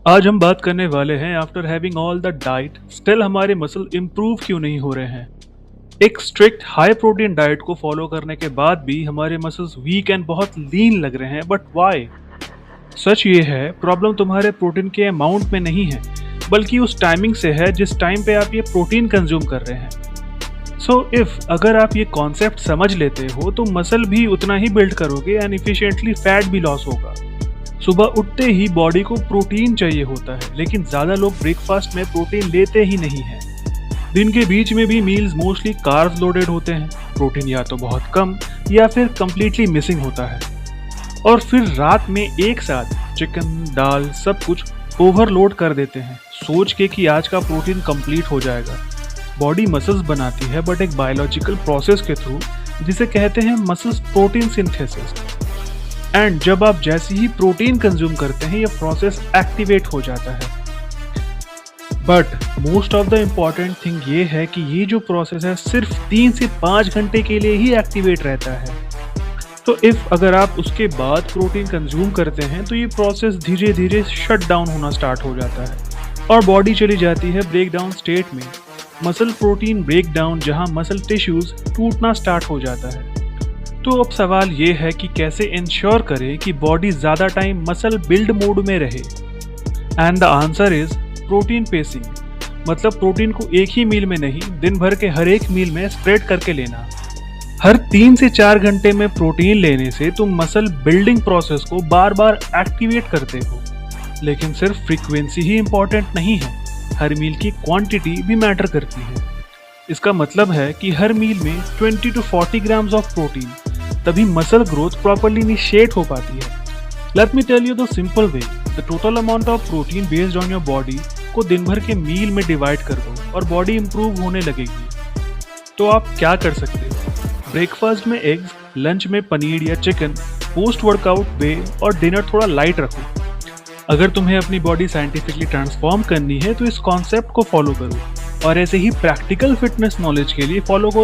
आज हम बात करने वाले हैं after having all the diet still हमारे मसल इंप्रूव क्यों नहीं हो रहे हैं। एक स्ट्रिक्ट हाई प्रोटीन डाइट को फॉलो करने के बाद भी हमारे मसल्स वीक एंड बहुत लीन लग रहे हैं, बट व्हाई? सच ये है, प्रॉब्लम तुम्हारे प्रोटीन के अमाउंट में नहीं है, बल्कि उस टाइमिंग से है जिस टाइम पे आप ये प्रोटीन कंज्यूम कर रहे हैं। अगर आप ये कॉन्सेप्ट समझ लेते हो तो मसल भी उतना ही बिल्ड करोगे एंड इफिशिएंटली फैट भी लॉस होगा। सुबह उठते ही बॉडी को प्रोटीन चाहिए होता है, लेकिन ज़्यादा लोग ब्रेकफास्ट में प्रोटीन लेते ही नहीं हैं। दिन के बीच में भी मील्स मोस्टली कार्ब्स लोडेड होते हैं, प्रोटीन या तो बहुत कम या फिर कंप्लीटली मिसिंग होता है। और फिर रात में एक साथ चिकन दाल सब कुछ ओवरलोड कर देते हैं, सोच के कि आज का प्रोटीन कंप्लीट हो जाएगा। बॉडी मसल्स बनाती है, बट एक बायोलॉजिकल प्रोसेस के थ्रू, जिसे कहते हैं मसल्स प्रोटीन सिंथेसिस। एंड जब आप जैसे ही प्रोटीन कंज्यूम करते हैं, ये प्रोसेस एक्टिवेट हो जाता है। But most of the important thing ये है कि ये जो प्रोसेस है सिर्फ 3 से 5 घंटे के लिए ही एक्टिवेट रहता है। तो अगर आप उसके बाद प्रोटीन कंज्यूम करते हैं तो ये प्रोसेस धीरे धीरे शट डाउन होना स्टार्ट हो जाता है और बॉडी चली जाती है ब्रेक डाउन स्टेट में। मसल प्रोटीन ब्रेक डाउन, जहाँ मसल टिश्यूज टूटना स्टार्ट हो जाता है। तो अब सवाल ये है कि कैसे इंश्योर करें कि बॉडी ज़्यादा टाइम मसल बिल्ड मोड में रहे। And the answer is protein pacing, मतलब प्रोटीन को एक ही मील में नहीं, दिन भर के हर एक मील में स्प्रेड करके लेना। हर 3 से 4 घंटे में प्रोटीन लेने से तुम मसल बिल्डिंग प्रोसेस को बार बार एक्टिवेट करते हो। लेकिन सिर्फ फ्रीक्वेंसी ही इंपॉर्टेंट नहीं है, हर मील की क्वांटिटी भी मैटर करती है। इसका मतलब है कि हर मील में 20 to 40 ग्राम्स ऑफ प्रोटीन, तभी मसल ग्रोथ प्रॉपर्ली इनिशिएट हो पाती है। Let me tell you the simple way, the total amount of protein based on your body को दिन भर के मील में डिवाइड कर दो और बॉडी इंप्रूव होने लगेगी। तो आप क्या कर सकते हो? ब्रेकफास्ट में एग्स, लंच में पनीर या चिकन, पोस्ट वर्कआउट वे और डिनर थोड़ा लाइट रखो। अगर तुम्हें अपनी बॉडी साइंटिफिकली ट्रांसफॉर्म करनी है तो इस कॉन्सेप्ट को फॉलो करो और ऐसे ही प्रैक्टिकल फिटनेस नॉलेज के लिए फॉलो करो